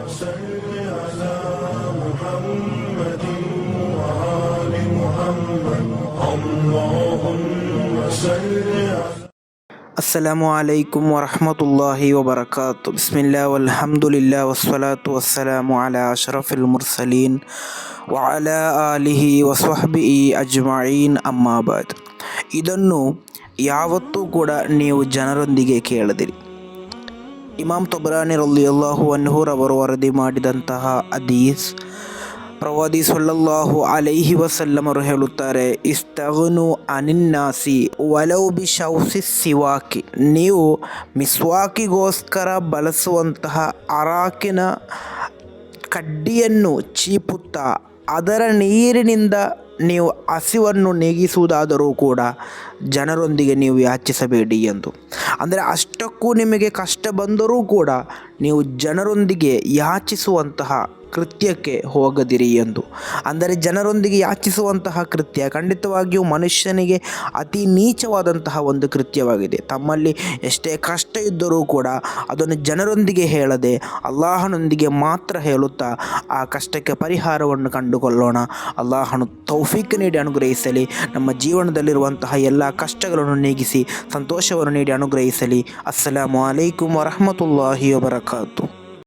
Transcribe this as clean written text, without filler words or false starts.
صل على محمد وآل محمد اللهم صل على ಅಸ್ಸಲಾಮು ಅಲೈಕುಂ ವರಹಮತುಲ್ಲಾಹಿ ವಬರಕಾತು. ಬಿಸ್ಮಿಲ್ಲಾ ವಲ್ಹಮ್ದುಲಿಲ್ಲಾ ವಸ್ಸಲಾತು ವಸ್ಸಲಾಮು ಅಲಾ ಅಶ್ರಫಿಲ್ ಮುರ್ಸಲೀನ್ ವಅಲಾ ಆಲಿಹಿ ವಸ್ವಹ್ಬಿಹಿ ಅಜ್ಮഈನ್ ಅಮ್ಮಾ ಬಾದ್. ಇದನ್ನು ಯಾವತ್ತೂ ಕೂಡ ನೀವು ಜನರೊಂದಿಗೆ ಕೇಳದಿರಿ. ಇಮಾಮ್ ತಬರಾನಿ ರಲಿಯಲ್ಲಾಹು ಅನ್ಹು ರವರು ವರದಿ ಮಾಡಿದಂತಹ ಹದೀಸ್, ಪ್ರವಾದಿ ಸಲ್ಲಲ್ಲಾಹು ಅಲೈಹಿ ವಸಲ್ಲಮರು ಹೇಳುತ್ತಾರೆ, ಇಸ್ತಗ್ನು ಅನಿನ್ನಾಸಿ ವಲೌ ಬಿ ಶೌಸಿ ಸಿವಾಕಿ. ನೀವು ಮಿಸ್ವಾಕಿಗೋಸ್ಕರ ಬಳಸುವಂತಹ ಅರಾಕಿನ ಕಡ್ಡಿಯನ್ನು ಚೀಪುತ್ತಾ ಅದರ ನೀರಿನಿಂದ ನೀವು ಹಸಿವನ್ನು ನೀಗಿಸುವುದಾದರೂ ಕೂಡ ಜನರೊಂದಿಗೆ ನೀವು ಯಾಚಿಸಬೇಡಿ ಎಂದು. ಅಂದರೆ ಅಷ್ಟಕ್ಕೂ ನಿಮಗೆ ಕಷ್ಟ ಬಂದರೂ ಕೂಡ ನೀವು ಜನರೊಂದಿಗೆ ಯಾಚಿಸುವಂತಹ ಕೃತ್ಯಕ್ಕೆ ಹೋಗದಿರಿ ಎಂದು. ಅಂದರೆ ಜನರೊಂದಿಗೆ ಯಾಚಿಸುವಂತಹ ಕೃತ್ಯ ಖಂಡಿತವಾಗಿಯೂ ಮನುಷ್ಯನಿಗೆ ಅತಿ ನೀಚವಾದಂತಹ ಒಂದು ಕೃತ್ಯವಾಗಿದೆ. ತಮ್ಮಲ್ಲಿ ಎಷ್ಟೇ ಕಷ್ಟ ಇದ್ದರೂ ಕೂಡ ಅದನ್ನು ಜನರೊಂದಿಗೆ ಹೇಳದೆ ಅಲ್ಲಾಹನೊಂದಿಗೆ ಮಾತ್ರ ಹೇಳುತ್ತಾ ಆ ಕಷ್ಟಕ್ಕೆ ಪರಿಹಾರವನ್ನು ಕಂಡುಕೊಳ್ಳೋಣ. ಅಲ್ಲಾಹನು ತೌಫೀಕ್ ನೀಡಿ ಅನುಗ್ರಹಿಸಲಿ. ನಮ್ಮ ಜೀವನದಲ್ಲಿರುವಂತಹ ಎಲ್ಲ ಕಷ್ಟಗಳನ್ನು ನೀಗಿಸಿ ಸಂತೋಷವನ್ನು ನೀಡಿ ಅನುಗ್ರಹಿಸಲಿ. ಅಸ್ಸಲಾಮು ಅಲೈಕುಂ ವರಹಮತುಲ್ಲಾಹಿ ವಬರಕಾತು.